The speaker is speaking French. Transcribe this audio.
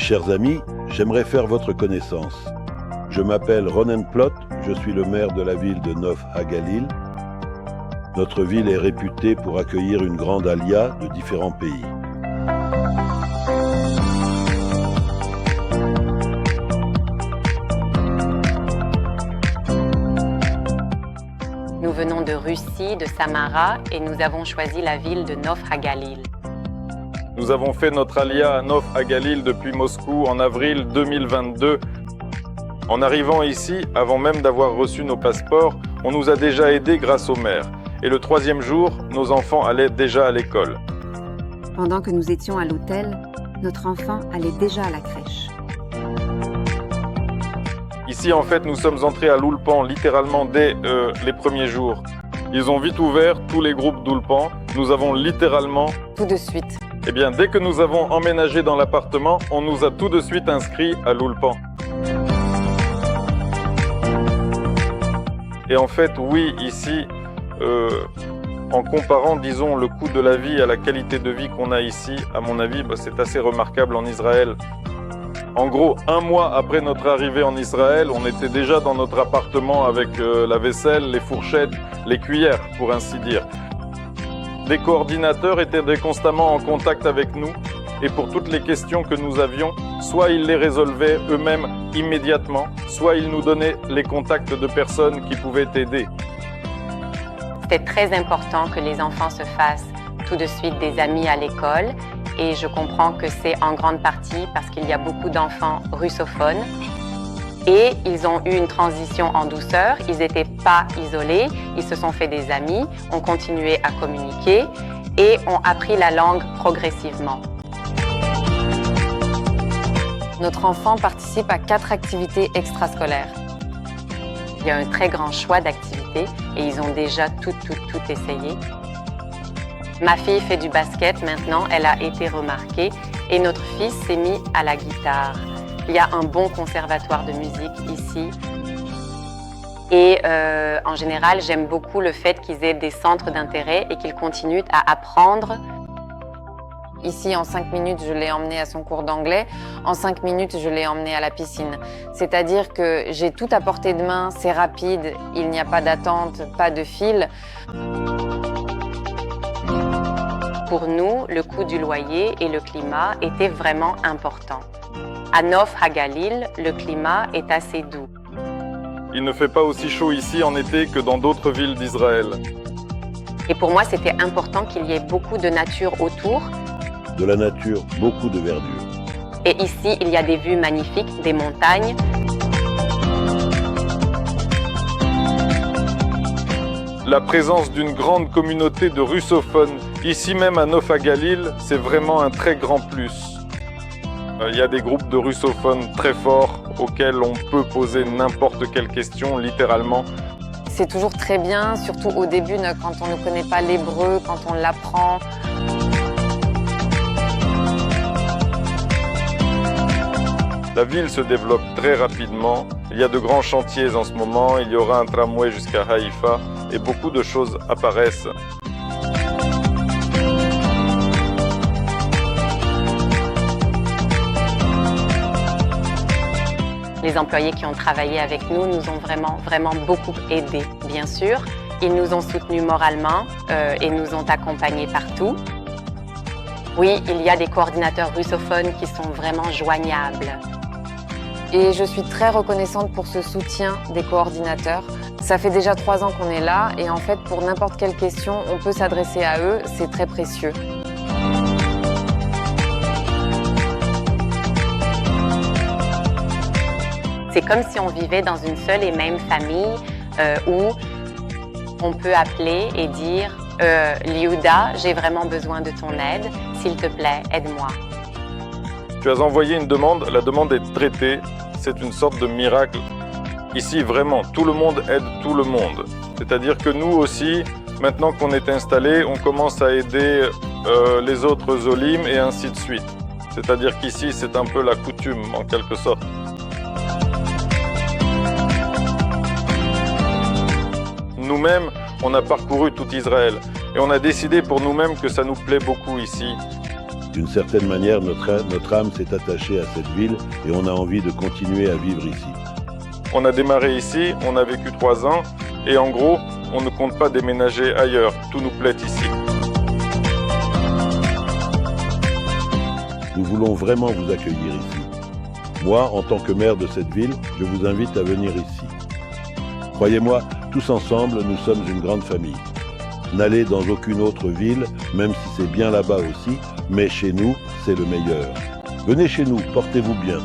Chers amis, j'aimerais faire votre connaissance. Je m'appelle Ronen Plot, je suis le maire de la ville de Nof HaGalil. Notre ville est réputée pour accueillir une grande alia de différents pays. Nous venons de Russie, de Samara, et nous avons choisi la ville de Nof HaGalil. Nous avons fait notre alia à Nof HaGalil depuis Moscou en avril 2022. En arrivant ici, avant même d'avoir reçu nos passeports, on nous a déjà aidés grâce au maire. Et le 3e jour, nos enfants allaient déjà à l'école. Pendant que nous étions à l'hôtel, notre enfant allait déjà à la crèche. Ici, en fait, nous sommes entrés à l'Oulpan littéralement dès les premiers jours. Ils ont vite ouvert tous les groupes d'Oulpan. Nous avons littéralement... Tout de suite. Eh bien, dès que nous avons emménagé dans l'appartement, on nous a tout de suite inscrits à l'Oulpan. Et en fait, oui, ici, en comparant, disons, le coût de la vie à la qualité de vie qu'on a ici, à mon avis, c'est assez remarquable en Israël. En gros, 1 mois après notre arrivée en Israël, on était déjà dans notre appartement avec la vaisselle, les fourchettes, les cuillères, pour ainsi dire. Des coordinateurs étaient constamment en contact avec nous et pour toutes les questions que nous avions, soit ils les résolvaient eux-mêmes immédiatement, soit ils nous donnaient les contacts de personnes qui pouvaient aider. C'était très important que les enfants se fassent tout de suite des amis à l'école et je comprends que c'est en grande partie parce qu'il y a beaucoup d'enfants russophones. Et ils ont eu une transition en douceur, ils n'étaient pas isolés, ils se sont fait des amis, ont continué à communiquer et ont appris la langue progressivement. Notre enfant participe à 4 activités extrascolaires. Il y a un très grand choix d'activités et ils ont déjà tout essayé. Ma fille fait du basket maintenant, elle a été remarquée et notre fils s'est mis à la guitare. Il y a un bon conservatoire de musique ici. Et en général, j'aime beaucoup le fait qu'ils aient des centres d'intérêt et qu'ils continuent à apprendre. Ici, en 5 minutes, je l'ai emmené à son cours d'anglais. En 5 minutes, je l'ai emmené à la piscine. C'est-à-dire que j'ai tout à portée de main, c'est rapide, il n'y a pas d'attente, pas de fil. Pour nous, le coût du loyer et le climat étaient vraiment importants. À Nof HaGalil, le climat est assez doux. Il ne fait pas aussi chaud ici en été que dans d'autres villes d'Israël. Et pour moi, c'était important qu'il y ait beaucoup de nature autour. De la nature, beaucoup de verdure. Et ici, il y a des vues magnifiques, des montagnes. La présence d'une grande communauté de russophones, ici même à Nof HaGalil, c'est vraiment un très grand plus. Il y a des groupes de russophones très forts auxquels on peut poser n'importe quelle question, littéralement. C'est toujours très bien, surtout au début, quand on ne connaît pas l'hébreu, quand on l'apprend. La ville se développe très rapidement. Il y a de grands chantiers en ce moment. Il y aura un tramway jusqu'à Haïfa et beaucoup de choses apparaissent. Les employés qui ont travaillé avec nous nous ont vraiment beaucoup aidés, bien sûr. Ils nous ont soutenus moralement et nous ont accompagnés partout. Oui, il y a des coordinateurs russophones qui sont vraiment joignables. Et je suis très reconnaissante pour ce soutien des coordinateurs. Ça fait déjà 3 ans qu'on est là et en fait, pour n'importe quelle question, on peut s'adresser à eux, c'est très précieux. C'est comme si on vivait dans une seule et même famille où on peut appeler et dire « Liouda, j'ai vraiment besoin de ton aide, s'il te plaît, aide-moi ». Tu as envoyé une demande, la demande est traitée, c'est une sorte de miracle. Ici, vraiment, tout le monde aide tout le monde. C'est-à-dire que nous aussi, maintenant qu'on est installés, on commence à aider les autres Zolim et ainsi de suite. C'est-à-dire qu'ici, c'est un peu la coutume, en quelque sorte. Nous-mêmes, on a parcouru tout Israël et on a décidé pour nous-mêmes que ça nous plaît beaucoup ici. D'une certaine manière, notre âme s'est attachée à cette ville et on a envie de continuer à vivre ici. On a démarré ici, on a vécu 3 ans et en gros, on ne compte pas déménager ailleurs. Tout nous plaît ici. Nous voulons vraiment vous accueillir ici. Moi, en tant que maire de cette ville, je vous invite à venir ici. Croyez-moi, tous ensemble, nous sommes une grande famille. N'allez dans aucune autre ville, même si c'est bien là-bas aussi, mais chez nous, c'est le meilleur. Venez chez nous, portez-vous bien.